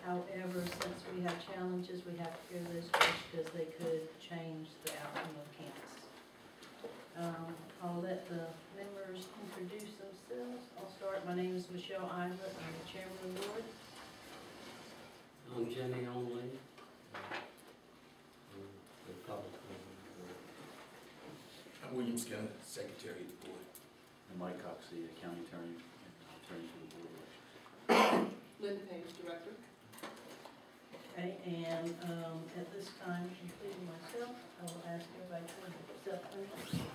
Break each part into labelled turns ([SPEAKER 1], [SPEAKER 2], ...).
[SPEAKER 1] However, since we have challenges, we have to hear those first because they could change the outcome of canvas. I'll let the members introduce themselves. I'll start. My name is Michelle Eilert. I'm the chairman of the board.
[SPEAKER 2] I'm Jimmy Only. The public.
[SPEAKER 3] I'm William Skinner, Secretary of the Board.
[SPEAKER 4] And Mike Cox, the county attorney to the board of elections.
[SPEAKER 5] Linda Page, Director.
[SPEAKER 1] Okay, and at this time, including myself, I will ask everybody to self-introduce.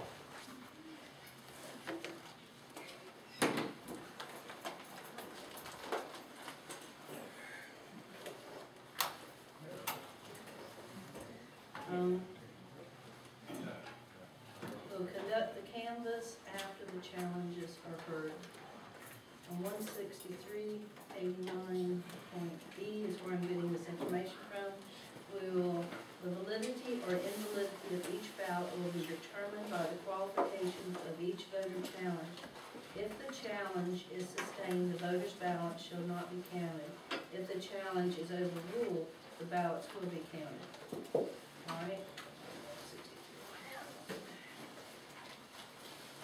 [SPEAKER 1] We'll conduct the canvass after the challenges are heard. On 163.89.E is where I'm getting this information from. The validity or invalidity of each ballot will be determined by the qualifications of each voter challenged. If the challenge is sustained, the voter's ballot shall not be counted. If the challenge is overruled, the ballots will be counted. All right.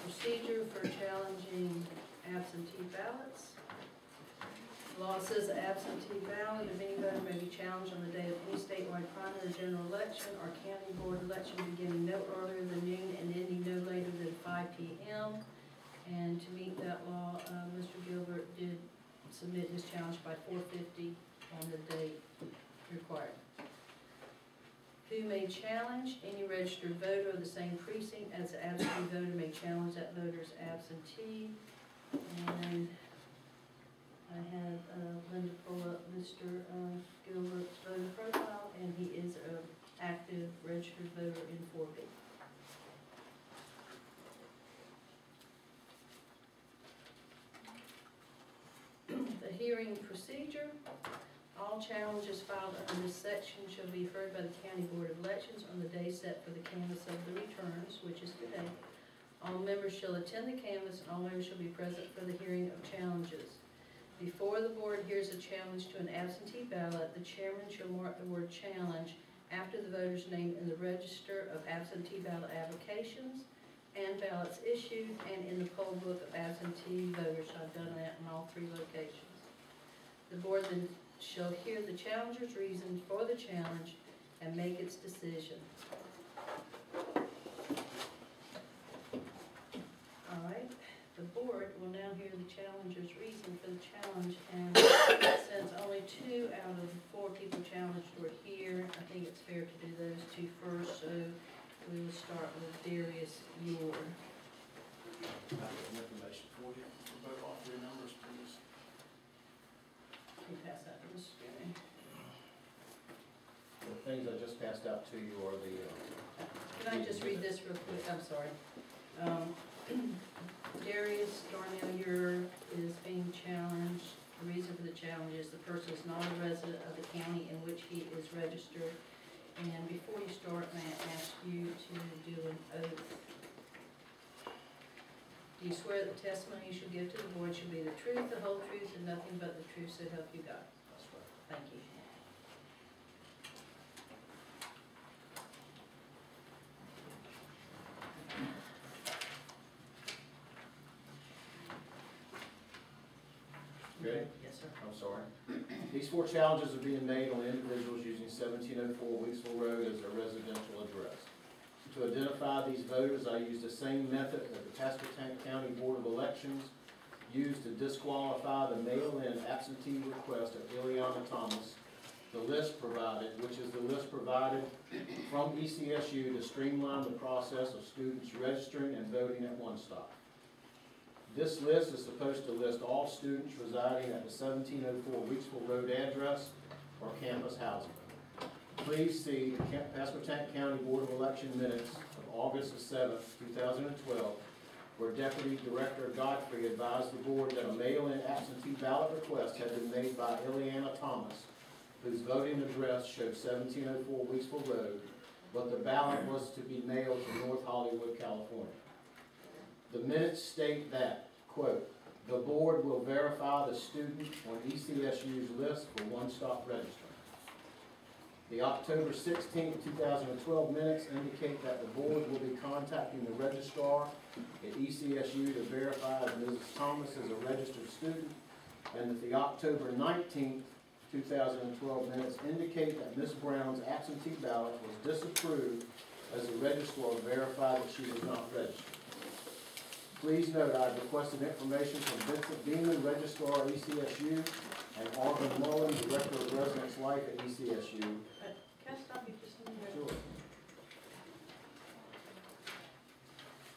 [SPEAKER 1] Procedure for challenging absentee ballots. The law says the absentee ballot of any voter may be challenged on the day of any statewide primary, general election, or county board election beginning no earlier than noon and ending no later than 5 p.m. And to meet that law, Mr. Gilbert did submit his challenge by 4:50 on the date required. Who may challenge? Any registered voter of the same precinct as the absentee voter may challenge that voter's absentee. And I had Linda pull up Mr. Gilbert's voter profile, and he is an active registered voter in 4B. The hearing procedure. All challenges filed under this section shall be heard by the County Board of Elections on the day set for the canvass of the returns, which is today. All members shall attend the canvass, and all members shall be present for the hearing of challenges. Before the board hears a challenge to an absentee ballot, the chairman shall mark the word challenge after the voter's name in the register of absentee ballot applications and ballots issued and in the poll book of absentee voters. I've done that in all 3 locations. The board then shall hear the challenger's reason for the challenge and make its decision. All right, the board will now hear the challenger's reason for the challenge, and since only 2 out of the 4 people challenged were here, I think it's fair to do those 2 first, so we will start with Darius Yore.
[SPEAKER 3] I have some information for you. Vote off their numbers, please.
[SPEAKER 1] Can you pass that to Mr. Gary?
[SPEAKER 4] The things I just passed out to you are the.
[SPEAKER 1] Can I just read this real quick? I'm sorry. Darius Darnell Ure is being challenged. The reason for the challenge is the person is not a resident of the county in which he is registered. And before you start, may I ask you to do an oath? Do you swear that the testimony you shall give to the board shall be the truth, the whole truth, and nothing but the truth, so help you God?
[SPEAKER 4] That's right.
[SPEAKER 1] Thank you.
[SPEAKER 4] Okay?
[SPEAKER 1] Yes, sir.
[SPEAKER 4] I'm sorry. These 4 challenges are being made on individuals using 1704 Weeksville Road as their residential address. To identify these voters, I used the same method that the Pasquotank County Board of Elections used to disqualify the mail-in absentee request of Ileana Thomas. The list provided, which is the list provided from ECSU to streamline the process of students registering and voting at one stop. This list is supposed to list all students residing at the 1704 Weeksville Road address or campus housing. Please see the Pasquotank County Board of Election minutes of August the 7th, 2012, where Deputy Director Godfrey advised the board that a mail-in absentee ballot request had been made by Ileana Thomas, whose voting address showed 1704 Weeksville Road, but the ballot was to be mailed to North Hollywood, California. The minutes state that, quote, The board will verify the student on ECSU's list for one-stop registering. The October 16, 2012 minutes indicate that the board will be contacting the registrar at ECSU to verify if Mrs. Thomas is a registered student, and that the October 19, 2012 minutes indicate that Ms. Brown's absentee ballot was disapproved as the registrar verified that she was not registered. Please note, I have requested information from Vincent Beeman, Registrar at ECSU, and Arvin Mullen, Director of Residence Life at ECSU.
[SPEAKER 1] Can I stop you just a minute?
[SPEAKER 4] Sure.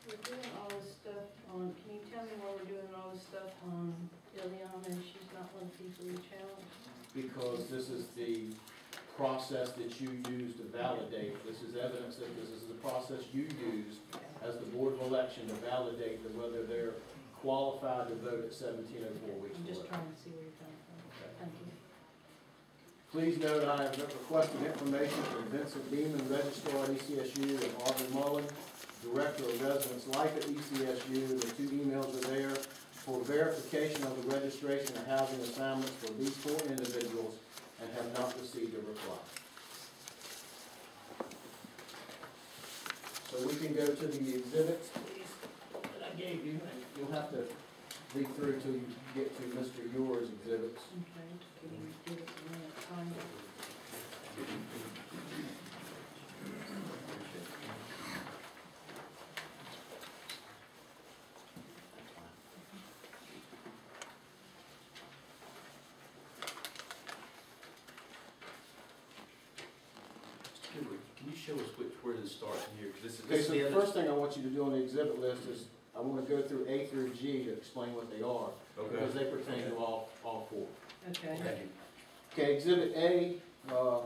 [SPEAKER 1] We're doing all this stuff on, can you tell me why we're doing all this stuff on Ileana and she's not one of the people you challenged?
[SPEAKER 4] Because this is the process that you use to validate. This is evidence that this is the process you used as the Board of Election to validate that whether they're qualified to vote at 1704 weeks.
[SPEAKER 1] I'm just
[SPEAKER 4] before.
[SPEAKER 1] trying to see where you're coming from.
[SPEAKER 4] Okay.
[SPEAKER 1] Thank you.
[SPEAKER 4] Please note, I have requested information from Vincent Beeman, Registrar at ECSU, and Arvin Mullen, Director of Residence Life at ECSU. The two emails are there for verification of the registration and housing assignments for these four individuals and have not received a reply. So we can go to the exhibits, please, that I gave you, and you'll have to read through till you get to Mr. Yours exhibits.
[SPEAKER 1] Okay, can you give us a minute to find it?
[SPEAKER 3] Can you show us where to start here? 'Cause this is.
[SPEAKER 4] Okay, so the first thing I want you to do on the exhibit list is, I want to go through A through G to explain what they are, because they pertain to all four.
[SPEAKER 1] Okay.
[SPEAKER 3] Thank you.
[SPEAKER 4] Okay, Exhibit A,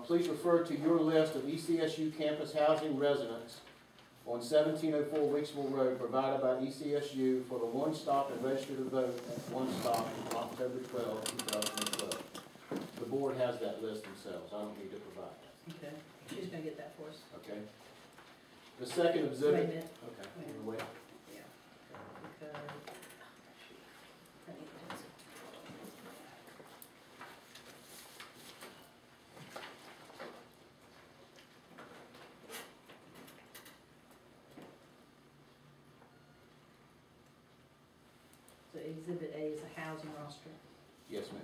[SPEAKER 4] please refer to your list of ECSU campus housing residents on 1704 Weeksville Road provided by ECSU for the one-stop and register to vote at one stop on October 12, 2012. The board has that list themselves, I don't need to provide that,
[SPEAKER 1] Okay, she's gonna get that for us.
[SPEAKER 4] okay? The second
[SPEAKER 1] Wait a
[SPEAKER 4] exhibit.
[SPEAKER 1] minute,
[SPEAKER 4] Okay,
[SPEAKER 1] Wait.
[SPEAKER 4] you wanna wait?
[SPEAKER 1] yeah, because, I need to- So exhibit A is a housing roster.
[SPEAKER 4] Yes, ma'am.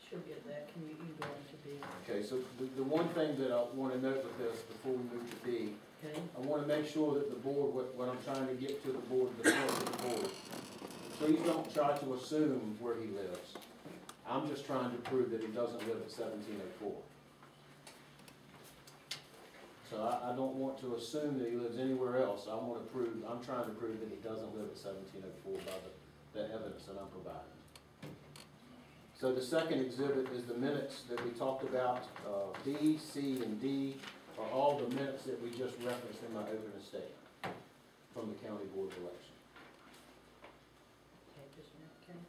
[SPEAKER 1] She'll get that, can you go into B?
[SPEAKER 4] Okay, so the one thing that I want to note with this before we move to B,
[SPEAKER 1] Okay,
[SPEAKER 4] I want to make sure that the board, what I'm trying to get to the board, the point of the board, please don't try to assume where he lives. I'm just trying to prove that he doesn't live at 1704. So I don't want to assume that he lives anywhere else. I'm trying to prove that he doesn't live at 1704 by the evidence that I'm providing. So the second exhibit is the minutes that we talked about. B, C, and D are all the minutes that we just referenced in my opening statement from the County Board of Election.
[SPEAKER 1] okay, just a minute, okay.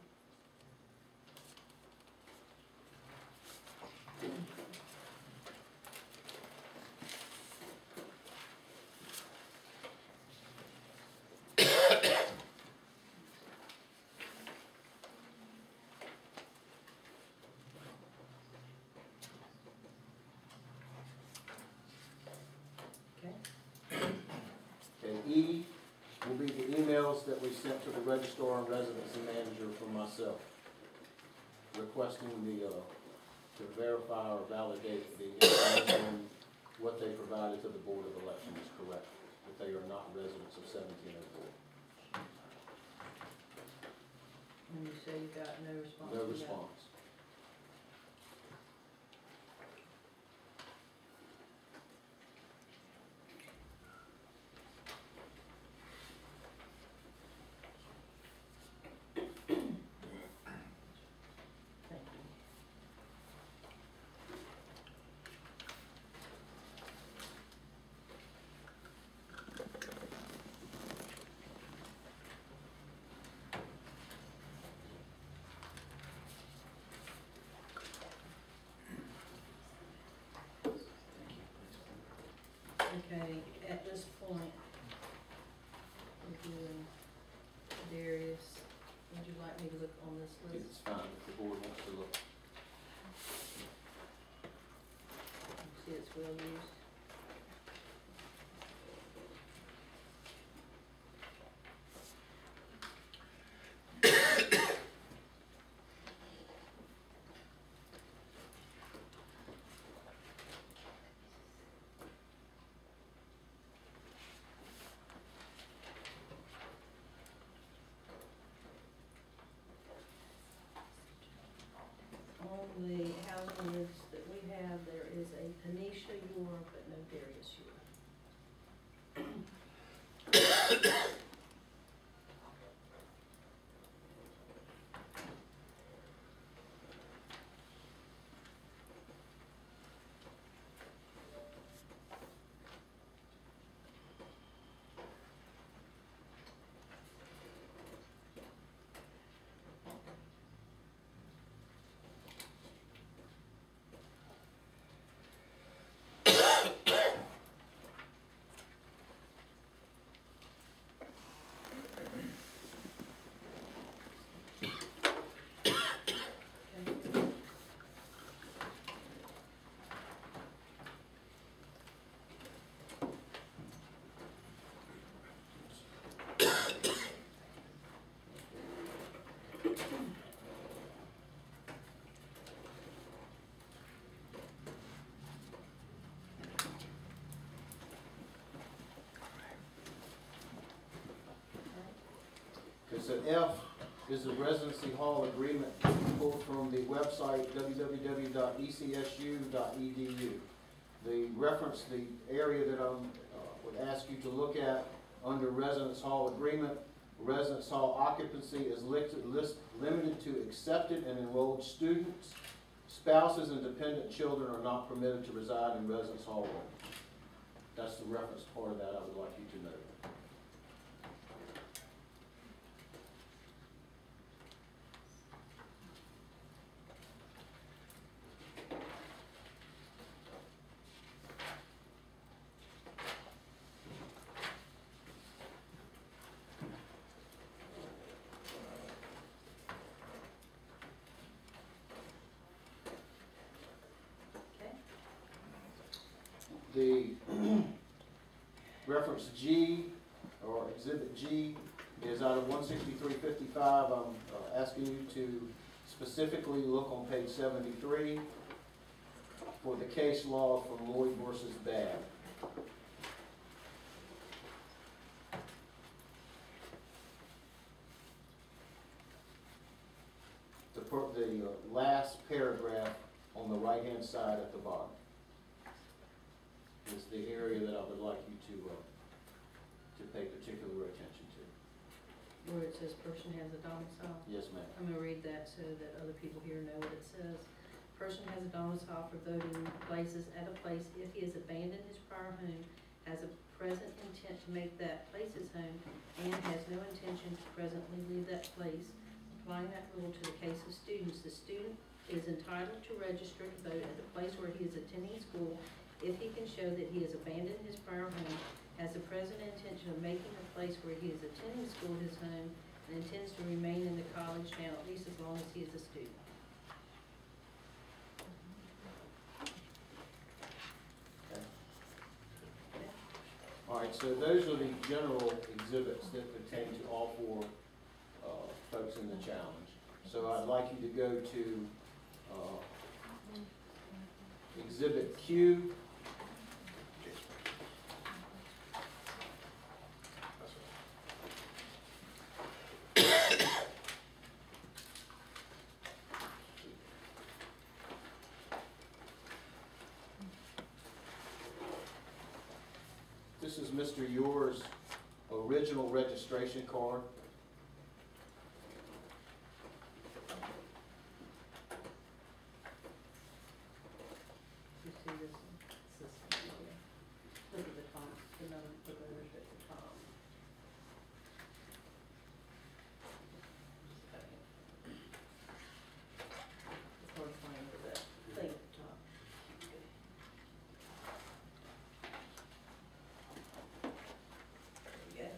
[SPEAKER 1] Okay,
[SPEAKER 4] Okay, E will be the email sent to the registrar and residency manager from myself, requesting to verify or validate the information, what they provided to the Board of Election is correct, that they are not residents of 1704.
[SPEAKER 1] And you say you got no response?
[SPEAKER 4] No
[SPEAKER 1] from that?
[SPEAKER 4] response.
[SPEAKER 1] Thank you. Okay, at this point, reviewing Darius, would you like me to look on this list?
[SPEAKER 4] It's fine if the board wants to look.
[SPEAKER 1] See it's well used. On the housing list that we have, there is a Tanisha Yor, but no Darius Yor.
[SPEAKER 4] Okay, so F is the residency hall agreement pulled from the website www.ecsu.edu. The reference, the area that I would ask you to look at under residence hall agreement, residence hall occupancy is limited to accepted and enrolled students. Spouses and dependent children are not permitted to reside in residence hall rooms. That's the reference part of that I would like you to know. The reference G, or Exhibit G, is out of 16355. I'm asking you to specifically look on page 73 for the case law from Lloyd versus Babb. The last paragraph on the right-hand side at the bottom is the area that I would like you to pay particular attention to.
[SPEAKER 1] Where it says person has a domicile.
[SPEAKER 4] Yes, ma'am.
[SPEAKER 1] I'm gonna read that so that other people here know what it says. Person has a domicile for voting places at a place if he has abandoned his prior home, has a present intent to make that place his home, and has no intention to presently leave that place. Applying that rule to the case of students, the student is entitled to register to vote at the place where he is attending school if he can show that he has abandoned his prior home, has a present intention of making the place where he is attending school his home, and intends to remain in the college town at least as long as he is a student.
[SPEAKER 4] All right, so those are the general exhibits that pertain to all four folks in the challenge. So I'd like you to go to Exhibit Q. This is Mr. Yours' original registration card.
[SPEAKER 1] You see this one? It's this one here. Look at the top, the number, the letters at the top. It's hard to find with that thing at the top. There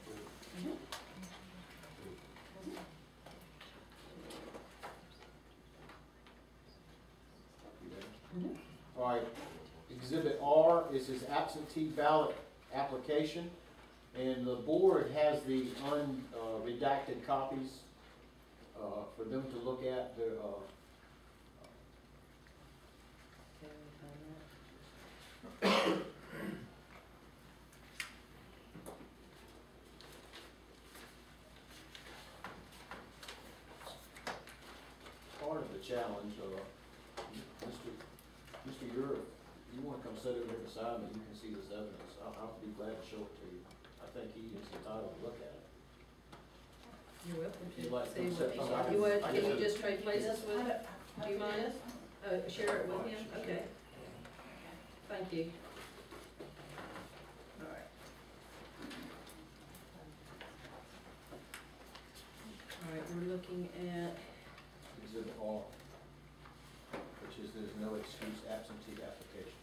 [SPEAKER 1] you go.
[SPEAKER 4] All right, Exhibit R is his absentee ballot application, and the board has the unredacted copies for them to look at. The,
[SPEAKER 1] Okay, let me find that.
[SPEAKER 4] part of the challenge, Mr. Ure, if you want to come sit over here beside me, you can see this evidence. I'll be glad to show it to you. I think he is entitled to look at it.
[SPEAKER 1] You're welcome to.
[SPEAKER 4] You'd like to
[SPEAKER 1] See
[SPEAKER 4] sit
[SPEAKER 1] what-
[SPEAKER 4] beside
[SPEAKER 1] You
[SPEAKER 4] me?
[SPEAKER 1] want,
[SPEAKER 4] I
[SPEAKER 1] can
[SPEAKER 4] can
[SPEAKER 1] you
[SPEAKER 4] sit-
[SPEAKER 1] just trade places with, do you mind? Share it with him? Okay. Thank you. All right. All right, we're looking at,
[SPEAKER 4] Exhibit R, which is there's no excuse absentee application.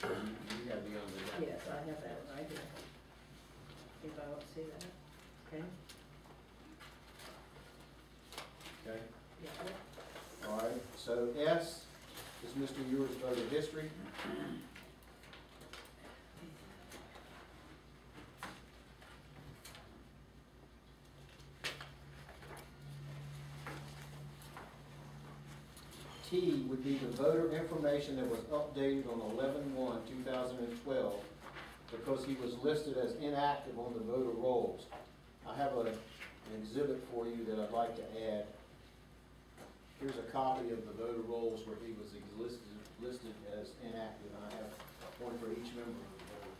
[SPEAKER 4] You have the unredacted.
[SPEAKER 1] yes, I have that one right here. If I want to see that, okay?
[SPEAKER 4] Okay,
[SPEAKER 1] Yeah.
[SPEAKER 4] all right, so S is Mr. Ewer's voter history. T would be the voter information that was updated on 11/1/2012 because he was listed as inactive on the voter rolls. I have an exhibit for you that I'd like to add. Here's a copy of the voter rolls where he was listed as inactive, and I have one for each member of the voter.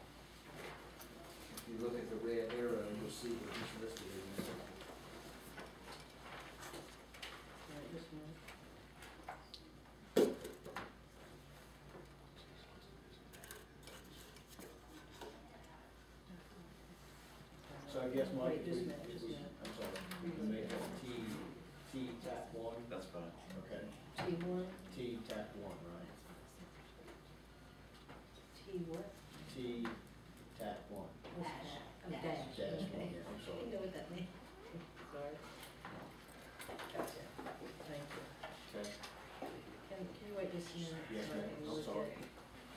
[SPEAKER 4] If you look at the red arrow, you'll see where he's listed as inactive.
[SPEAKER 1] All right, just a minute.
[SPEAKER 4] So I guess, Mike,
[SPEAKER 1] Wait, just a minute, just a minute.
[SPEAKER 4] I'm sorry, we can make that T tap one,
[SPEAKER 3] That's fine.
[SPEAKER 4] okay,
[SPEAKER 1] T1,
[SPEAKER 4] T tap one, right?
[SPEAKER 1] T what?
[SPEAKER 4] T tap one,
[SPEAKER 1] What's that? Oh, dash.
[SPEAKER 4] dash
[SPEAKER 1] Okay.
[SPEAKER 4] one, yeah, I'm
[SPEAKER 1] I
[SPEAKER 4] sorry.
[SPEAKER 1] know what that means. Sorry. Gotcha. Thank you.
[SPEAKER 4] Okay,
[SPEAKER 1] Can you wait just a minute?
[SPEAKER 4] Yes,
[SPEAKER 1] so I
[SPEAKER 4] ma'am.
[SPEAKER 1] can
[SPEAKER 4] I'm
[SPEAKER 1] look
[SPEAKER 4] sorry.
[SPEAKER 1] at,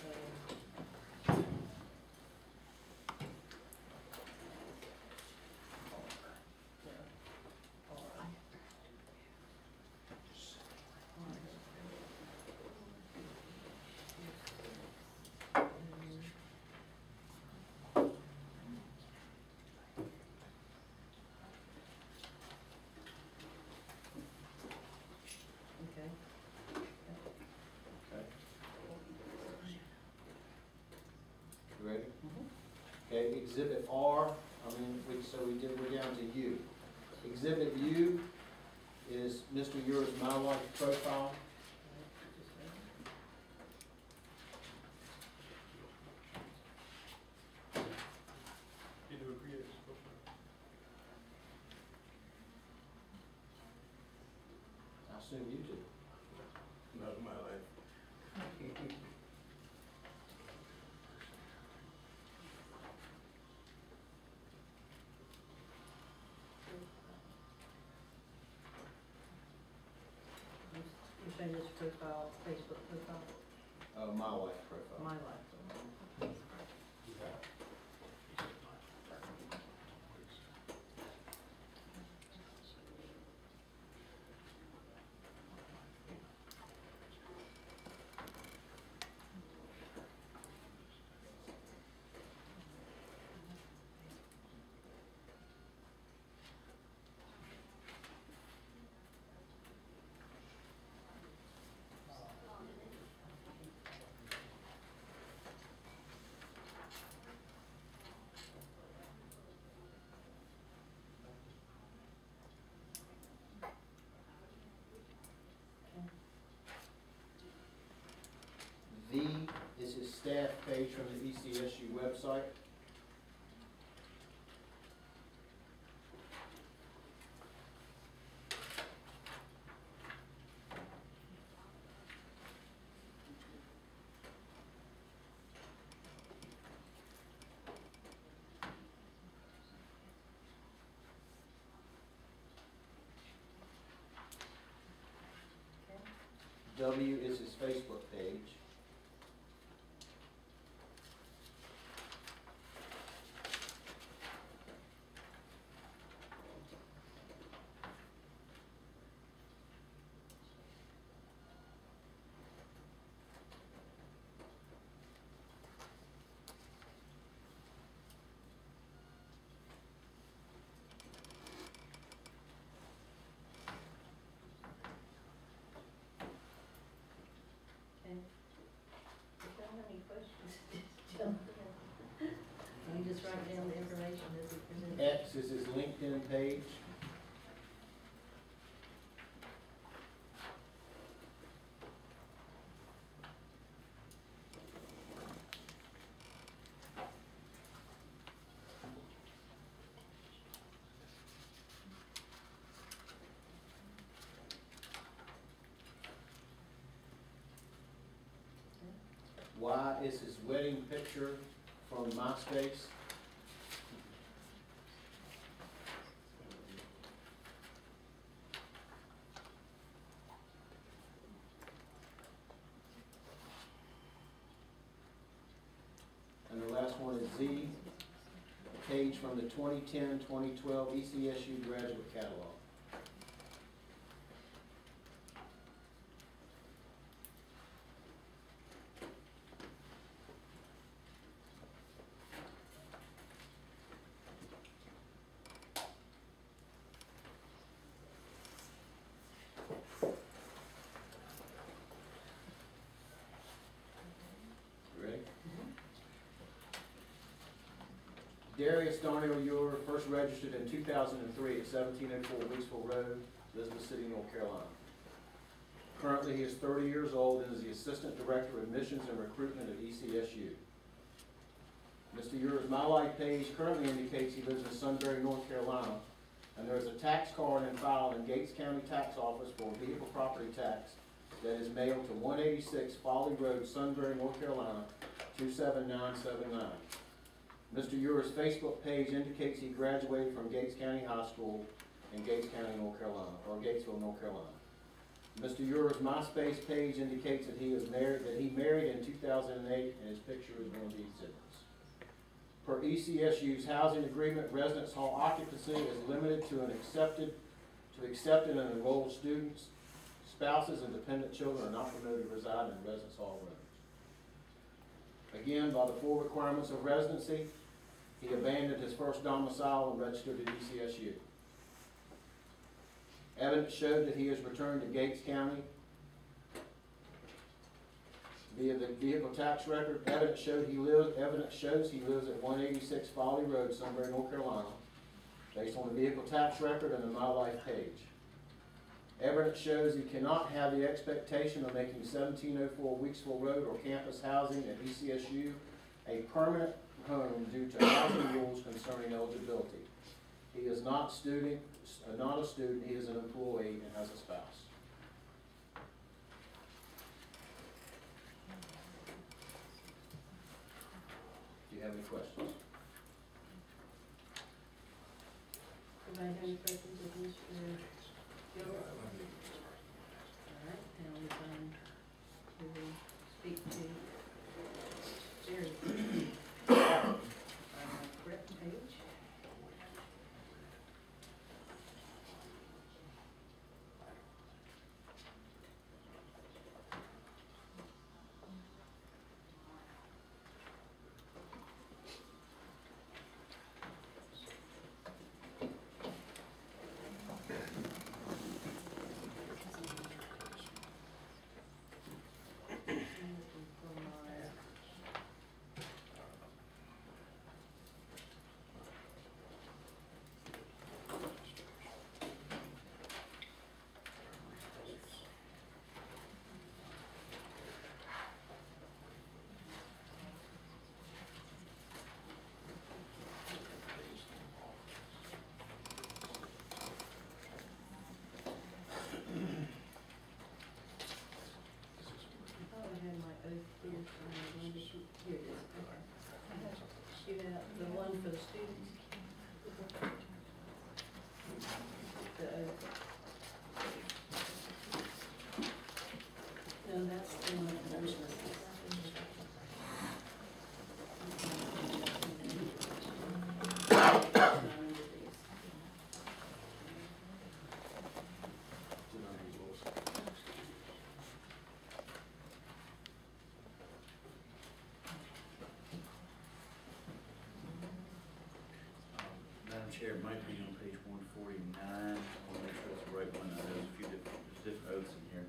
[SPEAKER 1] yeah. All right. Okay.
[SPEAKER 4] okay. You ready?
[SPEAKER 1] Mhm.
[SPEAKER 4] Okay, exhibit R, we're down to U. Exhibit U is Mr. Ure's My Life profile.
[SPEAKER 3] You do agree it's
[SPEAKER 4] I assume you do.
[SPEAKER 3] not my life.
[SPEAKER 1] You're saying this profile, Facebook profile,
[SPEAKER 4] My Life profile.
[SPEAKER 1] my life.
[SPEAKER 4] staff page from the ECSU website. W is his Facebook page.
[SPEAKER 1] Okay. If y'all have any questions, just jump in. You just write down the information as it presents.
[SPEAKER 4] X is his LinkedIn page. Y is his wedding picture from MySpace. And the last one is Z, a page from the 2010-2012 ECSU graduate catalog. Ready? Darius Darnell Ewer first registered in 2003 at 1704 Weeksville Road, Elizabeth City, North Carolina. Currently, he is 30 years old and is the Assistant Director of Admissions and Recruitment at ECSU. Mr. Ewer's My Life page currently indicates he lives in Sunbury, North Carolina, and there is a tax card and file in Gates County Tax Office for vehicle property tax that is mailed to 186 Folly Road, Sunbury, North Carolina, 27979. Mr. Ewer's Facebook page indicates he graduated from Gates County High School in Gates County, North Carolina, or Gatesville, North Carolina. Mr. Ewer's MySpace page indicates that he married in 2008, and his picture is one of the exhibits. Per ECSU's housing agreement, residence hall occupancy is limited to accepted and enrolled students. Spouses and dependent children are not permitted to reside in residence hall rooms. Again, by the full requirements of residency, he abandoned his first domicile and registered at ECSU. Evidence showed that he has returned to Gates County via the vehicle tax record. Evidence shows he lives at 186 Folly Road, Sunbury, North Carolina, based on the vehicle tax record and the My Life page. Evidence shows he cannot have the expectation of making 1704 Weeksville Road or campus housing at ECSU a permanent home due to housing rules concerning eligibility. He is not a student, he is an employee and has a spouse. Do you have any questions?
[SPEAKER 1] Anybody have any questions of Mr. Gilbert? All right, now we're going to speak to Jerry. Correct page.
[SPEAKER 3] Chair, it might be on page 149. I want to make sure it's the right one. I know there's a few different oaths in here.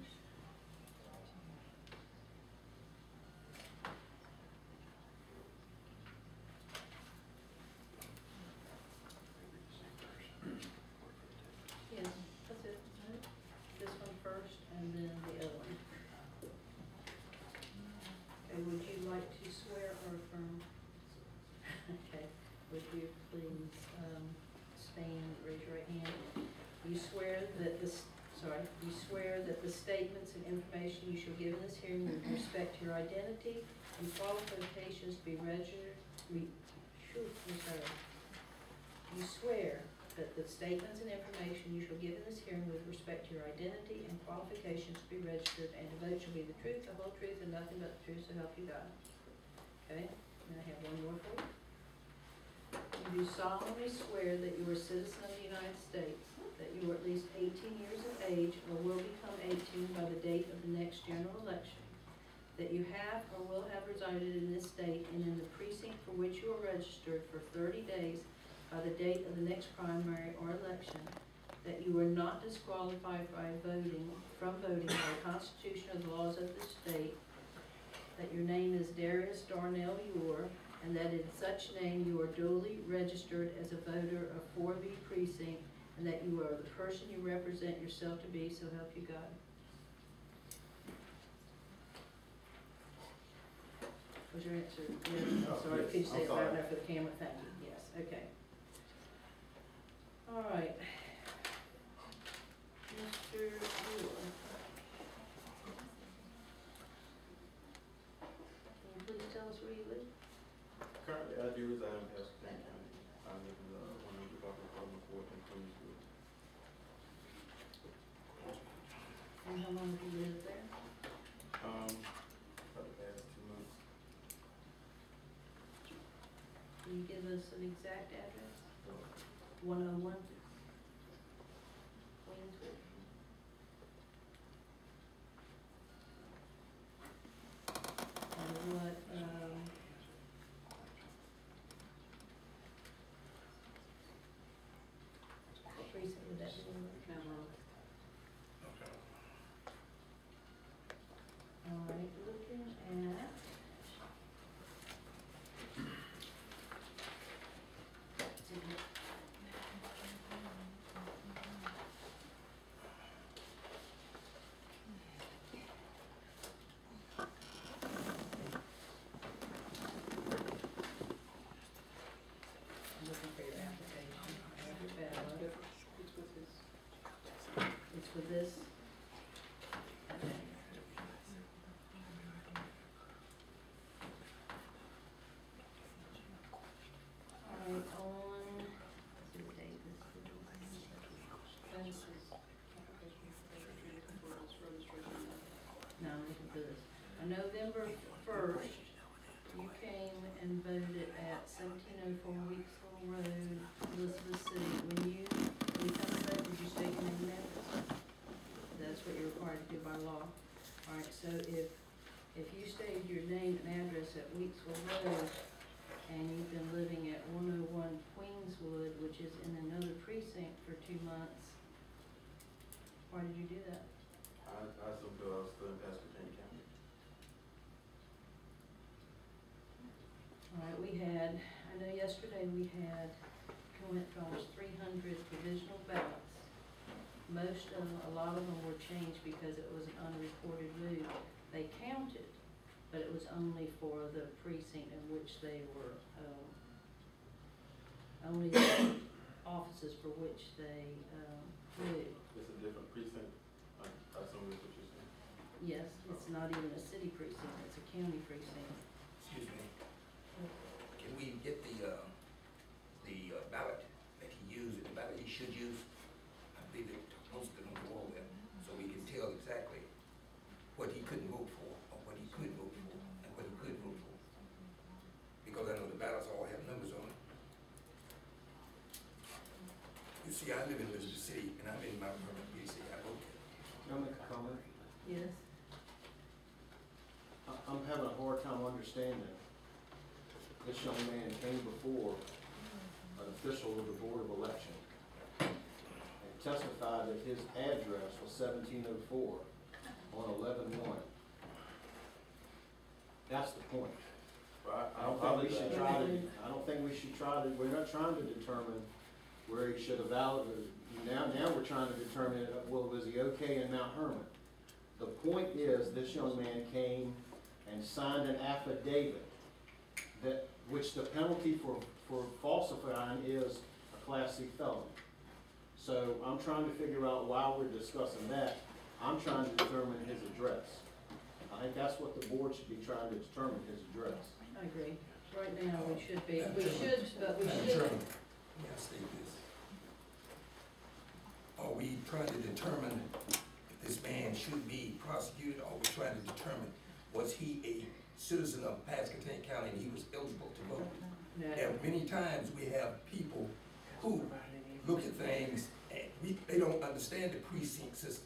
[SPEAKER 1] Yes, that's it, right? This one first and then the other one. Okay, would you like to swear or affirm? Okay, would you please stand, raise your right hand. You swear that you swear that the statements and information you shall give in this hearing with respect to your identity and qualifications be registered, you swear that the statements and information you shall give in this hearing with respect to your identity and qualifications be registered, and the vote shall be the truth, the whole truth, and nothing but the truth, so help you God. Okay, and I have one more for you. You do solemnly swear that you are a citizen of the United States, that you are at least 18 years of age or will become 18 by the date of the next general election, that you have or will have resided in this state and in the precinct for which you are registered for 30 days by the date of the next primary or election, that you are not disqualified from voting by the Constitution or the laws of the state, that your name is Darius Darnell Ure, and that in such name you are duly registered as a voter of 4B precinct, and that you are the person you represent yourself to be, so help you God. Was your answer? Yes.
[SPEAKER 4] Oh,
[SPEAKER 1] Sorry,
[SPEAKER 4] yes.
[SPEAKER 1] could you say
[SPEAKER 4] I'm
[SPEAKER 1] it loud
[SPEAKER 4] sorry.
[SPEAKER 1] enough for the camera? Thank you. Yes, okay. All right. Mr. Ure. Can you please tell us where you live?
[SPEAKER 5] Currently, I do reside in Pasquotank County. I live in the 100 Department of Public Works in Queensville.
[SPEAKER 1] And how long have you lived there?
[SPEAKER 5] For the past 2 months.
[SPEAKER 1] Can you give us an exact address? 101 Queensville. And what, precinct would that be? All right, looking at. I'm looking for your application. I have your ballot. It's with this. Okay. All right, let's see what date this is. No, I'm looking for this. On November 1st, you came and voted at 1704 Weeksville Road, Elizabeth City. When you come to vote, did you state your name and address? That's what you're required to do by law. All right, so if you stated your name and address at Weeksville Road, and you've been living at 101 Queenswood, which is in another precinct for 2 months, why did you do that?
[SPEAKER 5] I still feel I was still in Pasquotank County.
[SPEAKER 1] All right, I know yesterday we went to almost 300 provisional ballots. A lot of them were changed because it was an unrecorded vote. They counted, but it was only for the precinct in which they were, only the offices for which they moved.
[SPEAKER 5] It's a different precinct. I assume that's what you're saying.
[SPEAKER 1] Yes, it's not even a city precinct, it's a county precinct.
[SPEAKER 6] Excuse me. Can we get the ballot that he used, the ballot he should use? I believe it posted on the wall there, so we can tell exactly what he couldn't vote for, or what he could vote for, and what he could vote for. Because I know the ballots all have numbers on it. You see, I live in Elizabeth City, and I'm in Mount Vernon, PC. I vote there.
[SPEAKER 4] Can I make a comment?
[SPEAKER 1] Yes?
[SPEAKER 4] I'm having a hard time understanding. This young man came before a an official of the Board of Election, and testified that his address was 1704 on 11/1. That's the point. I don't think we should try to, we're not trying to determine where he should have validated. Now we're trying to determine, well, was he okay in Mount Hermon? The point is, this young man came and signed an affidavit that, which the penalty for falsifying is a Class C felony. So I'm trying to figure out why we're discussing that. I'm trying to determine his address. I think that's what the board should be trying to determine, his address.
[SPEAKER 1] I agree. Right now, we should be,
[SPEAKER 6] Madam
[SPEAKER 1] we
[SPEAKER 6] Chairman.
[SPEAKER 1] should, but we
[SPEAKER 6] Madam
[SPEAKER 1] should.
[SPEAKER 6] Chairman, may I state this? Are we trying to determine if this man should be prosecuted, or are we trying to determine, was he a citizen of Pasquotank County and he was eligible to vote?
[SPEAKER 1] No.
[SPEAKER 6] And many times we have people who look at things and they don't understand the precinct system.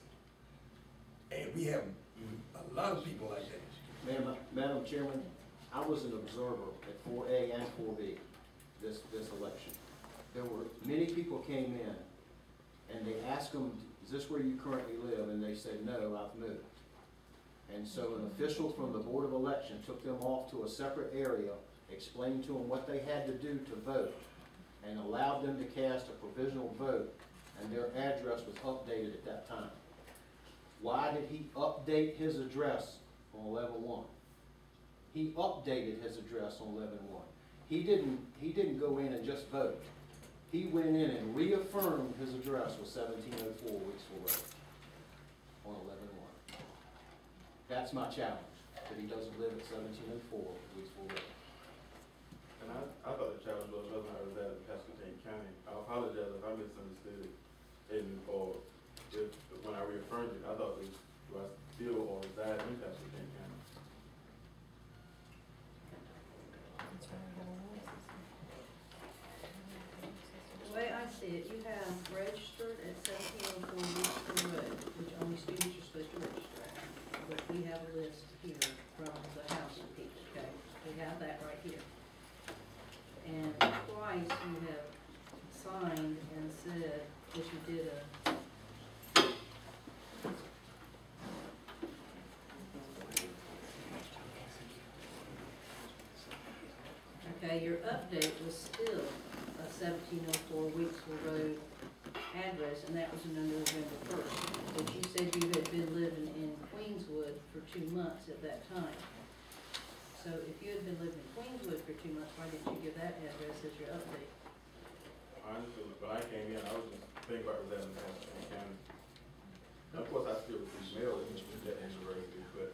[SPEAKER 6] And we have a lot of people like that.
[SPEAKER 4] Madam Chairman, I was an observer at 4A and 4B, this election. There were, many people came in and they asked them, is this where you currently live? And they said, no, I've moved. And so an official from the Board of Election took them off to a separate area, explained to them what they had to do to vote, and allowed them to cast a provisional vote, and their address was updated at that time. Why did he update his address on 11/1? He updated his address on 11/1. He didn't go in and just vote. He went in and reaffirmed his address was 1704 Weeksville Road on 11/1. That's my challenge, that he doesn't live at 1704 Weeksville Road.
[SPEAKER 5] And I thought the challenge was whether I was at Pasquotank County. I apologize if I misunderstood it, or if, when I reaffirmed it, I thought it was, do I still or reside in Pasquotank County?
[SPEAKER 1] The way I see it, you have registered at 1704 Weeksville Road, which only students are supposed to register at. But we have a list here from the House of people, okay? We have that right here. And twice you have signed and said that you did a okay, your update was still a 1704 Weeksville Road address, and that was on November 1st. But you said you had been living in Queenswood for 2 months at that time. So if you had been living in Queenswood for 2 months, why didn't you give that address as your update?
[SPEAKER 5] Honestly, when I came in, I was just thinking about residing in Pasquotank County. Of course, I still receive mail at the university, but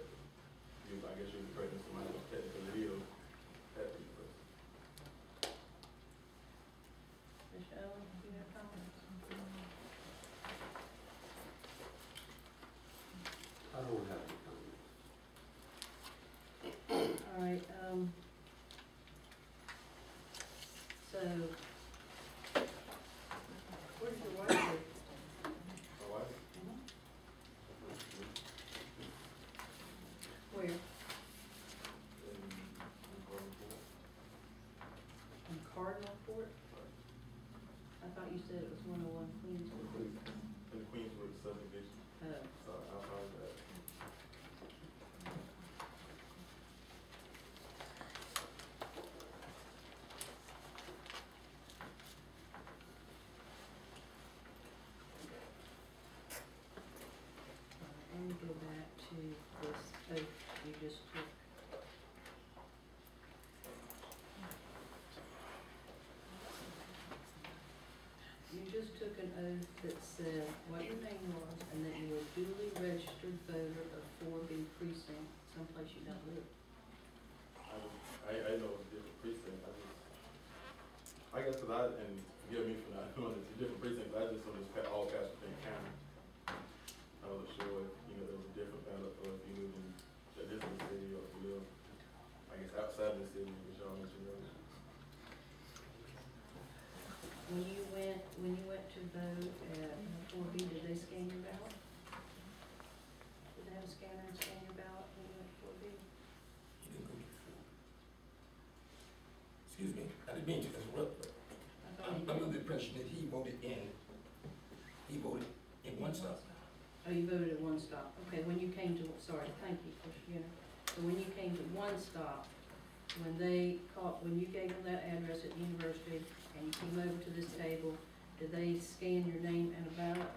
[SPEAKER 5] I guess you're the person somebody who's technically ill at the university.
[SPEAKER 1] Michelle, you have comments?
[SPEAKER 2] I don't have any comments.
[SPEAKER 1] All right, so, where's your wife live?
[SPEAKER 5] My wife?
[SPEAKER 1] Where?
[SPEAKER 5] In Cardinal.
[SPEAKER 1] In Cardinal Court? I thought you said it was 101 Queenswood.
[SPEAKER 5] In Queenswood subdivision,
[SPEAKER 1] Oh,
[SPEAKER 5] so I apologize.
[SPEAKER 1] let me go back to this oath you just took. You just took an oath that said what your name was and that you were a duly registered voter of 4B precinct, someplace you don't live.
[SPEAKER 5] I know it's a different precinct, I guess because and forgive me for not knowing it's a different precinct, but I just know it's all Pasquotank County. I wasn't sure if, there was a different ballot, or if you lived in a different city, or if you live, I guess, outside of the city, which y'all mentioned earlier.
[SPEAKER 1] When you went to vote at 4B, did they scan your ballot? Did they have a scanner and scan your ballot when you went to 4B?
[SPEAKER 6] You didn't go to school. Excuse me, I didn't mean to interrupt, but
[SPEAKER 1] I thought he
[SPEAKER 6] impression that he voted in one stop.
[SPEAKER 1] Oh, you voted at one stop. Okay, when you came to, sorry, thank you, Commissioner. So when you came to one stop, when you gave them that address at the university and you came over to this table, did they scan your name and a ballot?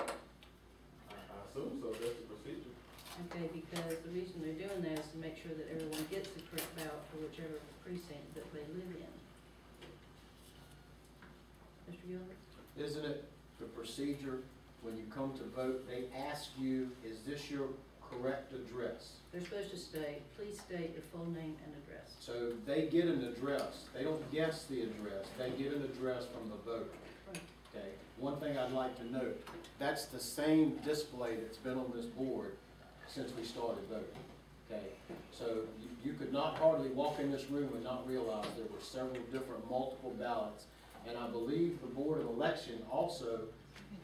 [SPEAKER 5] I assume so, that's the procedure.
[SPEAKER 1] Okay, because the reason they're doing that is to make sure that everyone gets the correct ballot for whichever precinct that they live in. Mr. Gilbert?
[SPEAKER 4] Isn't it the procedure, when you come to vote, they ask you, is this your correct address?
[SPEAKER 1] They're supposed to state, please state your full name and address.
[SPEAKER 4] So they get an address, they don't guess the address, they get an address from the voter.
[SPEAKER 1] Right.
[SPEAKER 4] Okay, one thing I'd like to note, that's the same display that's been on this board since we started voting. Okay, so you could not hardly walk in this room and not realize there were several different multiple ballots. And I believe the Board of Election also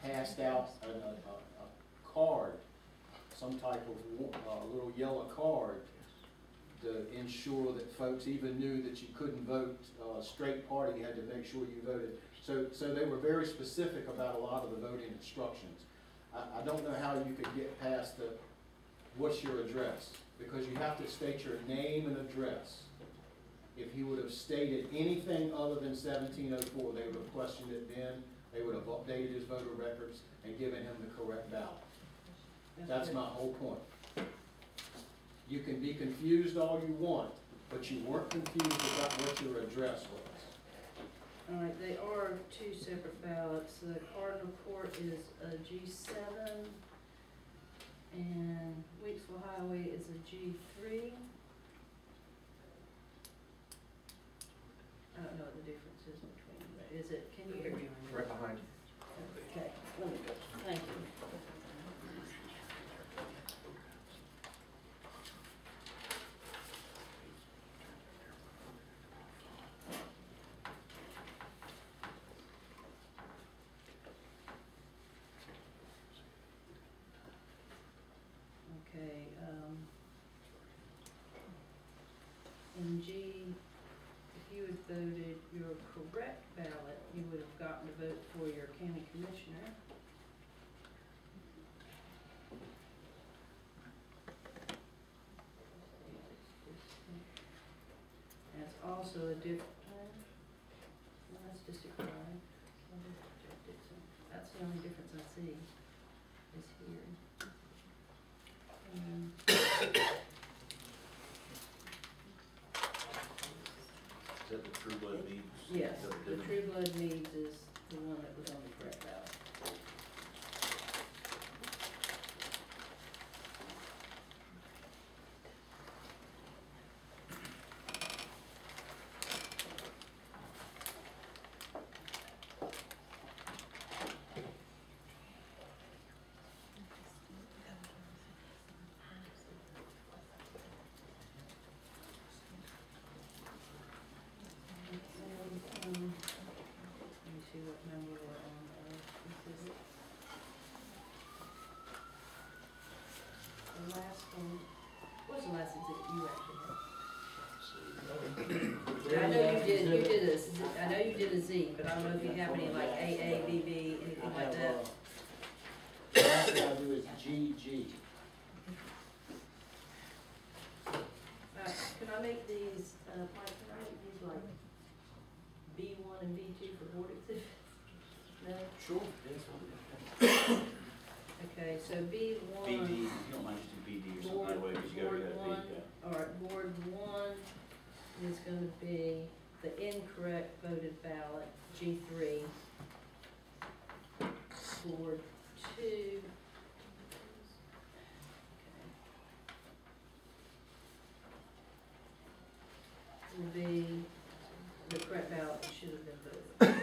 [SPEAKER 4] passed out a card, some type of little yellow card to ensure that folks even knew that you couldn't vote straight party, you had to make sure you voted. So they were very specific about a lot of the voting instructions. I don't know how you could get past the, what's your address? Because you have to state your name and address. If he would have stated anything other than 1704, they would have questioned it then, they would have updated his voter records and given him the correct ballot. That's my whole point. You can be confused all you want, but you weren't confused about what your address was.
[SPEAKER 1] All right, they are two separate ballots. The Cardinal Court is a G7, and Weeksville Highway is a G3. I don't know what the difference is between them. Is it, can you hear me?
[SPEAKER 2] Right behind you.
[SPEAKER 1] Okay, let me go. Thank you. Okay, in G, if you had voted your correct ballot, you would have gotten to vote for your county commissioner. That's also a different, well, that's just a crime. That's the only difference I see is here.
[SPEAKER 3] Is that the True Blood Meads?
[SPEAKER 1] Yes,
[SPEAKER 3] Is that
[SPEAKER 1] the
[SPEAKER 3] different?
[SPEAKER 1] True Blood Meads is the one that was on the correct ballot. Let me see what number we're on. This is it. The last one, what's the last exhibit you actually had? I know you did a Z, I know you did a Z, but I don't know if you have any like AA, BB, anything like that.
[SPEAKER 4] Last thing I do is GG.
[SPEAKER 1] Can I make these, Mike, can I make these like B1 and B2 for board exhibits? No?
[SPEAKER 4] Sure.
[SPEAKER 1] Okay, so B1.
[SPEAKER 3] BD, you don't mind just do BD or something that way, because you already got a
[SPEAKER 1] Board
[SPEAKER 3] BD.
[SPEAKER 1] one, all right, Board 1 is gonna be the incorrect voted ballot, G3. Board 2. Will be the correct ballot that should have been voted.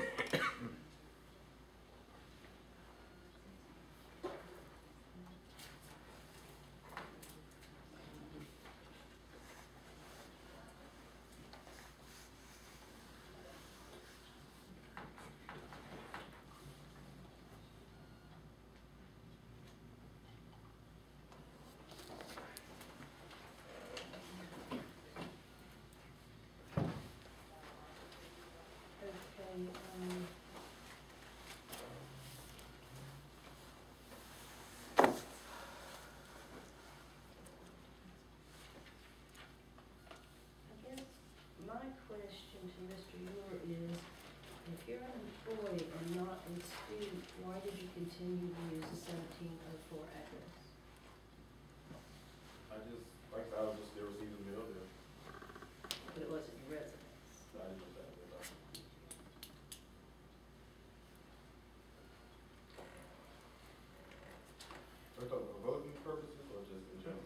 [SPEAKER 1] question to Mr. Ewer is, if you're an employee and not a student, why did you continue to use the 1704 address?
[SPEAKER 5] I just, like I said, I was just still receiving mail there,
[SPEAKER 1] But it wasn't your residence.
[SPEAKER 5] so I didn't use that there. Are you talking about voting purposes or just in general?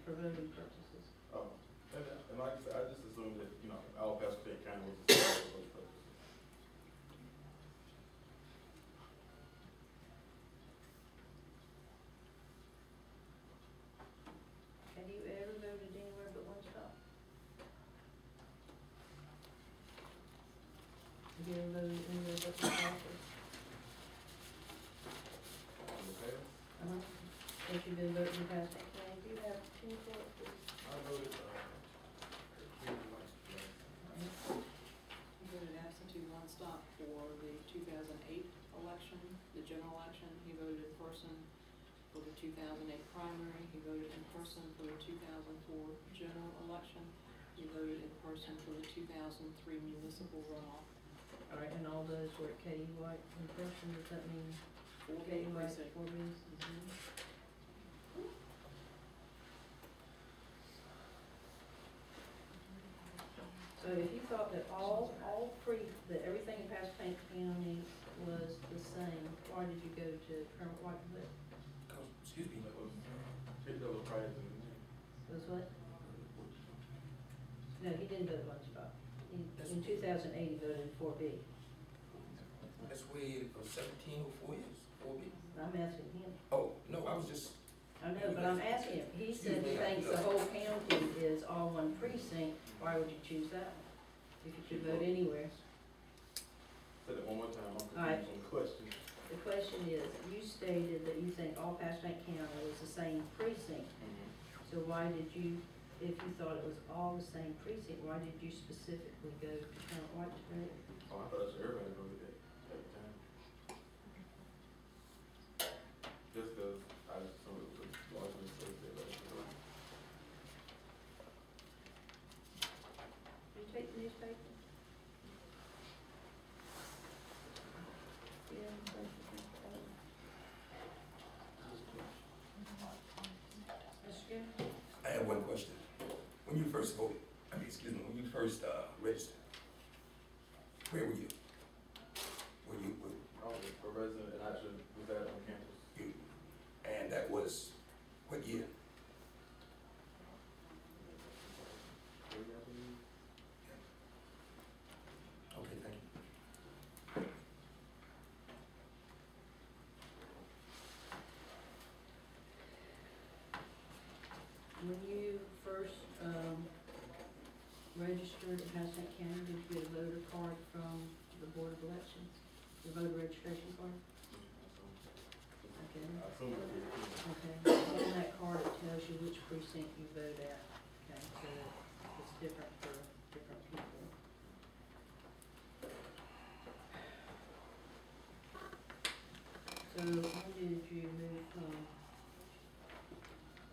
[SPEAKER 1] For voting purposes.
[SPEAKER 5] Oh, and like I said, I just assumed that, you know, all Pasquotank County was the same for those purposes.
[SPEAKER 1] Have you ever voted anywhere but one spot? Have you ever voted anywhere but one office?
[SPEAKER 5] In the past,
[SPEAKER 1] Since you've been voting in Pasquotank County, do you have 2 votes, please?
[SPEAKER 5] I voted,
[SPEAKER 7] He voted absentee one stop for the 2008 election, the general election. He voted in person for the 2008 primary. He voted in person for the 2004 general election. He voted in person for the 2003 municipal runoff.
[SPEAKER 1] All right, and all those were at Katie White in person, does that mean
[SPEAKER 7] For
[SPEAKER 1] Katie
[SPEAKER 7] the
[SPEAKER 1] White,
[SPEAKER 7] precinct.
[SPEAKER 1] 4 Bs? So if you thought that that everything in Pasquotank County was the same, why did you go to Kermit White and vote?
[SPEAKER 6] Excuse me,
[SPEAKER 5] that was prior to the meeting.
[SPEAKER 1] Was what? No, he didn't vote one spot. In 2008, he voted in 4B.
[SPEAKER 6] that's where it was 1704 years, 4B.
[SPEAKER 1] I'm asking him.
[SPEAKER 6] Oh, no, I was just,
[SPEAKER 1] I know, but I'm asking him. He said he thinks the whole county is all one precinct. Why would you choose that one? If you could vote anywhere.
[SPEAKER 5] Say that one more time, I'm
[SPEAKER 1] All right.
[SPEAKER 5] confused on the question.
[SPEAKER 1] The question is, you stated that you think all Pasquotank County was the same precinct. So why did you, if you thought it was all the same precinct, why did you specifically go to Kermit White to vote?
[SPEAKER 5] Oh, I thought that's everybody voted at the time. Just because I just assumed it was largely associated with it.
[SPEAKER 1] Did you take the newspaper? Yeah. Mr. Skinner?
[SPEAKER 6] I have one question. When you first voted, when you first registered, where were you?
[SPEAKER 5] I was a resident and actually was that on campus.
[SPEAKER 6] And that was, what year? Okay, thank you.
[SPEAKER 1] When you first registered in Pasquotank County, did you get a voter card from the Board of Elections? The voter registration card? Okay.
[SPEAKER 5] I assumed it was.
[SPEAKER 1] Okay. On that card, it tells you which precinct you vote at. Okay, so it's different for different people. So when did you move from,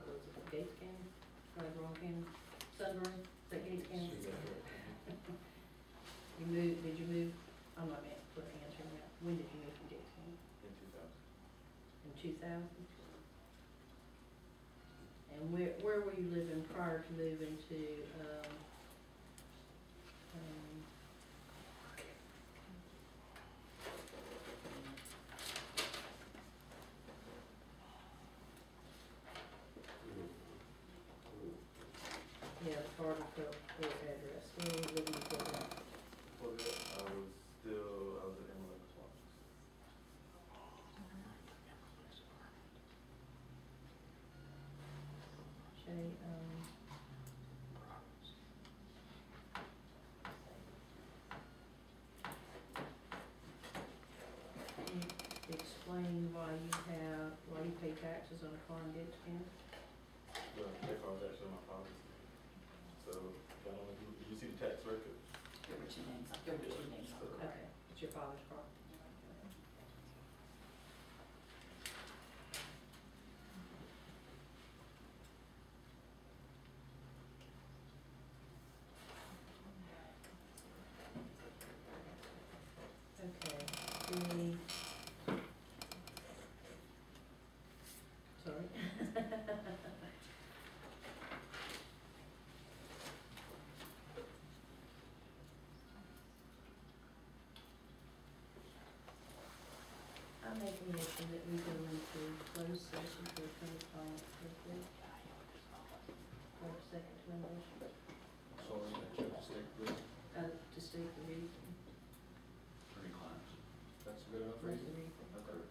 [SPEAKER 1] was it Gates County? Probably wrong county. Sunbury, is that Gates County? You moved, did you move, I'm not answering that. When did you move from Gates County?
[SPEAKER 5] In 2000.
[SPEAKER 1] In 2000? And where were you living prior to moving to, yeah, the Carter Court address, where were you living before that?
[SPEAKER 5] Before that, I was at Emily Clark.
[SPEAKER 1] Shay, can you explain why you pay taxes on a car in Gates County?
[SPEAKER 5] Well, that car was actually my father's. So, I don't know if you see the tax record.
[SPEAKER 8] Give it your names, give it your names.
[SPEAKER 1] Okay, it's your father's car. make a motion that we go into closed session for attorney-client privilege. For a second to the motion,
[SPEAKER 4] Sorry, I took a stick with,
[SPEAKER 1] to state the reason,
[SPEAKER 3] Attorney-client.
[SPEAKER 4] that's a good enough
[SPEAKER 1] not
[SPEAKER 4] reason?
[SPEAKER 1] the reason.
[SPEAKER 4] Okay.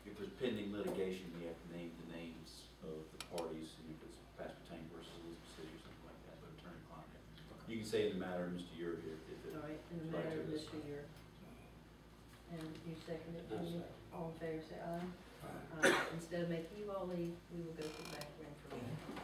[SPEAKER 3] If there's pending litigation, you have to name the names of the parties, and if it's Pasquotank versus Elizabeth City or something like that, but attorney-client. You can say in the matter of Mr. Yurt if it.
[SPEAKER 1] All right, in the
[SPEAKER 3] Right
[SPEAKER 1] matter
[SPEAKER 3] to
[SPEAKER 1] of
[SPEAKER 3] this.
[SPEAKER 1] Mr. Yurt. And you second it,
[SPEAKER 2] I'll
[SPEAKER 1] Jimmy?
[SPEAKER 2] second.
[SPEAKER 1] All in favor, say aye. Instead of making you all leave, we will go to the back room for a minute.